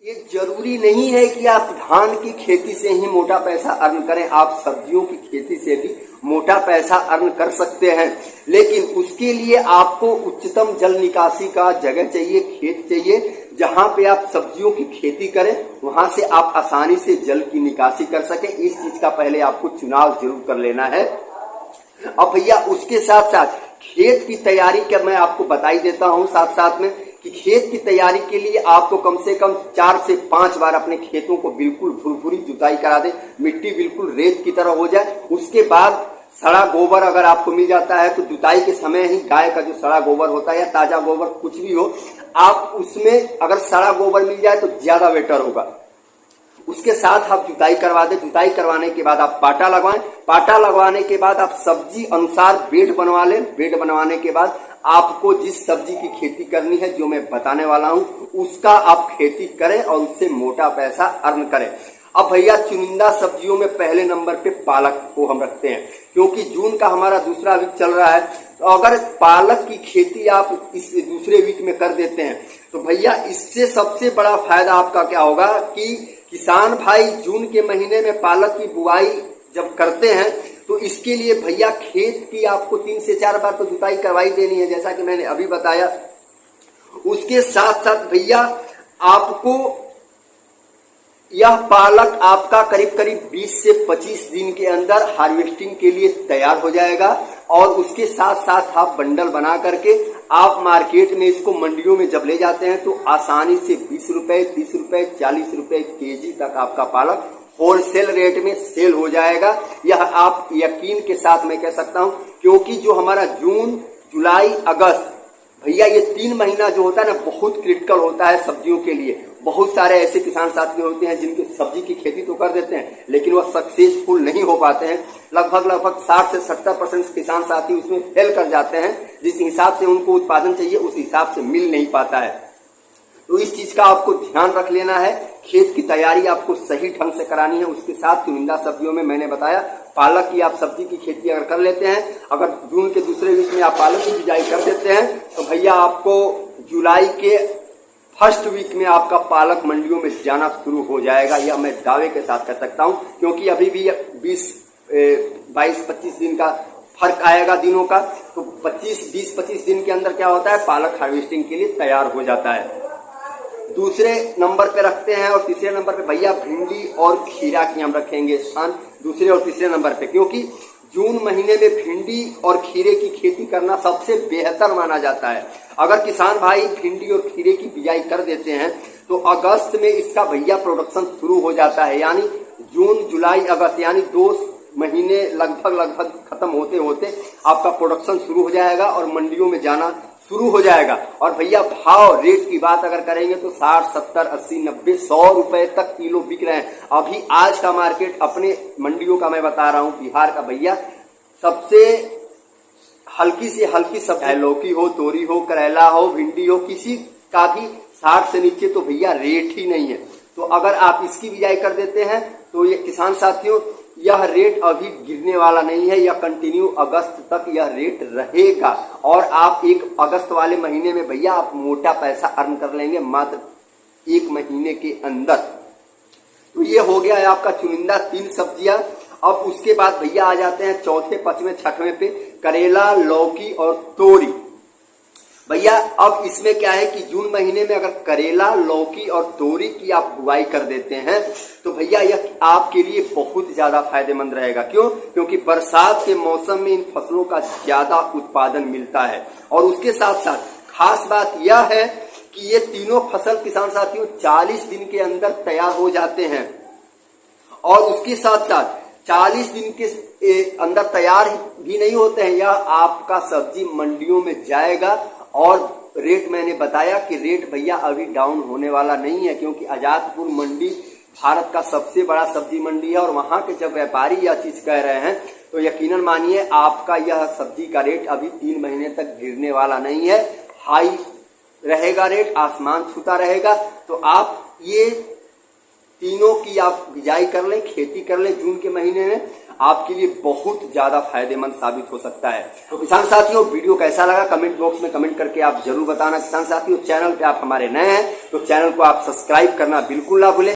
ये जरूरी नहीं है कि आप धान की खेती से ही मोटा पैसा अर्न करें, आप सब्जियों की खेती से भी मोटा पैसा अर्न कर सकते हैं। लेकिन उसके लिए आपको उच्चतम जल निकासी का जगह चाहिए, खेत चाहिए, जहां पे आप सब्जियों की खेती करें, वहां से आप आसानी से जल की निकासी कर सकें। इस चीज का पहले आपको चुनाव जरूर कर लेना है। अब भैया उसके साथ साथ खेत की तैयारी का मैं आपको बता ही देता हूं साथ साथ में कि खेत की तैयारी के लिए आपको कम से कम 4 से 5 बार अपने खेतों को बिल्कुल भुरभुरी जुताई करा दे, मिट्टी बिल्कुल रेत की तरह हो जाए। उसके बाद सड़ा गोबर अगर आपको मिल जाता है तो जुताई के समय ही गाय का जो सड़ा गोबर होता है या ताजा गोबर कुछ भी हो, आप उसमें अगर सड़ा गोबर मिल जाए तो ज्यादा बेटर होगा। उसके साथ आप जुताई करवा दें। जुताई करवाने के बाद आप पाटा लगवाएं। पाटा लगवाने के बाद आप सब्जी अनुसार बेड बनवा लें। बेड बनवाने के बाद आपको जिस सब्जी की खेती करनी है, जो मैं बताने वाला हूं, उसका आप खेती करें और उससे मोटा पैसा अर्न करें। अब भैया चुनिंदा सब्जियों में पहले नंबर पे पालक को हम रखते हैं, क्योंकि जून का हमारा दूसरा वीक चल रहा है। तो अगर पालक की खेती आप इस दूसरे वीक में कर देते हैं तो भैया इससे सबसे बड़ा फायदा आपका क्या होगा कि किसान भाई जून के महीने में पालक की बुआई जब करते हैं तो इसके लिए भैया खेत की आपको 3 से 4 बार तो जुताई करवाई देनी है, जैसा कि मैंने अभी बताया। उसके साथ साथ भैया आपको यह पालक आपका करीब करीब 20 से 25 दिन के अंदर हार्वेस्टिंग के लिए तैयार हो जाएगा। और उसके साथ साथ आप बंडल बना करके आप मार्केट में इसको मंडियों में जब ले जाते हैं तो आसानी से 20 रुपए, 30 रुपए, 40 रुपए केजी तक आपका पालक होलसेल रेट में सेल हो जाएगा। यह आप यकीन के साथ मैं कह सकता हूं, क्योंकि जो हमारा जून, जुलाई, अगस्त भैया ये 3 महीना जो होता है ना बहुत क्रिटिकल होता है सब्जियों के लिए। बहुत सारे ऐसे किसान साथी होते हैं जिनके सब्जी की खेती तो कर देते हैं लेकिन वह सक्सेसफुल नहीं हो पाते हैं। लगभग 60 से 70% किसान साथी उसमें फेल कर जाते हैं। जिस हिसाब से उनको उत्पादन चाहिए उस हिसाब से मिल नहीं पाता है। तो इस चीज का आपको ध्यान रख लेना है। खेत की तैयारी आपको सही ढंग से करानी है। उसके साथ चुनिंदा सब्जियों में मैंने बताया पालक की आप सब्जी की खेती अगर कर लेते हैं, अगर जून के दूसरे वीक में आप पालक की बिजाई कर देते हैं तो भैया आपको जुलाई के फर्स्ट वीक में आपका पालक मंडियों में जाना शुरू हो जाएगा। यह मैं दावे के साथ कह सकता हूं, क्योंकि अभी भी 22-25 दिन का फर्क आएगा दिनों का। तो 20-25 दिन के अंदर क्या होता है, पालक हार्वेस्टिंग के लिए तैयार हो जाता है। दूसरे नंबर पे रखते हैं और तीसरे नंबर पे भैया भिंडी और खीरा की हम रखेंगे स्थान दूसरे और तीसरे नंबर पे, क्योंकि जून महीने में भिंडी और खीरे की खेती करना सबसे बेहतर माना जाता है। अगर किसान भाई भिंडी और खीरे की बिजाई कर देते हैं तो अगस्त में इसका भैया प्रोडक्शन शुरू हो जाता है। यानी जून, जुलाई, अगस्त यानी 2 महीने लगभग खत्म होते होते आपका प्रोडक्शन शुरू हो जाएगा और मंडियों में जाना शुरू हो जाएगा। और भैया भाव रेट की बात अगर करेंगे तो 60, 70, 80, 90, 100 रुपए तक किलो बिक रहे हैं। अभी आज का मार्केट अपने मंडियों का मैं बता रहा हूं, बिहार का भैया सबसे हल्की से हल्की सब्जी, लौकी हो, तोरी हो, करेला हो, भिंडी हो, किसी का भी 60 से नीचे तो भैया रेट ही नहीं है। तो अगर आप इसकी बिजाई कर देते हैं तो ये किसान साथियों यह रेट अभी गिरने वाला नहीं है, यह कंटिन्यू अगस्त तक यह रेट रहेगा। और आप 1 अगस्त वाले महीने में भैया आप मोटा पैसा अर्न कर लेंगे मात्र 1 महीने के अंदर। तो ये हो गया है आपका चुनिंदा 3 सब्जियां। अब उसके बाद भैया आ जाते हैं चौथे, 5वें, 6वें पे, करेला, लौकी और तोरी। भैया अब इसमें क्या है कि जून महीने में अगर करेला, लौकी और तोरी की आप बुआई कर देते हैं तो भैया यह आपके लिए बहुत ज्यादा फायदेमंद रहेगा। क्यों? क्योंकि बरसात के मौसम में इन फसलों का ज्यादा उत्पादन मिलता है। और उसके साथ साथ खास बात यह है कि ये तीनों फसल किसान साथियों 40 दिन के अंदर तैयार हो जाते हैं। और उसके साथ साथ 40 दिन के अंदर तैयार भी नहीं होते हैं, यह आपका सब्जी मंडियों में जाएगा। और रेट मैंने बताया कि रेट भैया अभी डाउन होने वाला नहीं है, क्योंकि आजादपुर मंडी भारत का सबसे बड़ा सब्जी मंडी है। और वहां के जब व्यापारी यह चीज कह रहे हैं तो यकीनन मानिए आपका यह सब्जी का रेट अभी 3 महीने तक गिरने वाला नहीं है। हाई रहेगा रेट, आसमान छूता रहेगा। तो आप ये तीनों की आप बिजाई कर लें, खेती कर लें जून के महीने में, आपके लिए बहुत ज्यादा फायदेमंद साबित हो सकता है। तो किसान साथियों, वीडियो कैसा लगा कमेंट बॉक्स में कमेंट करके आप जरूर बताना। किसान साथियों, चैनल पे आप हमारे नए हैं तो चैनल को आप सब्सक्राइब करना बिल्कुल ना भूलें।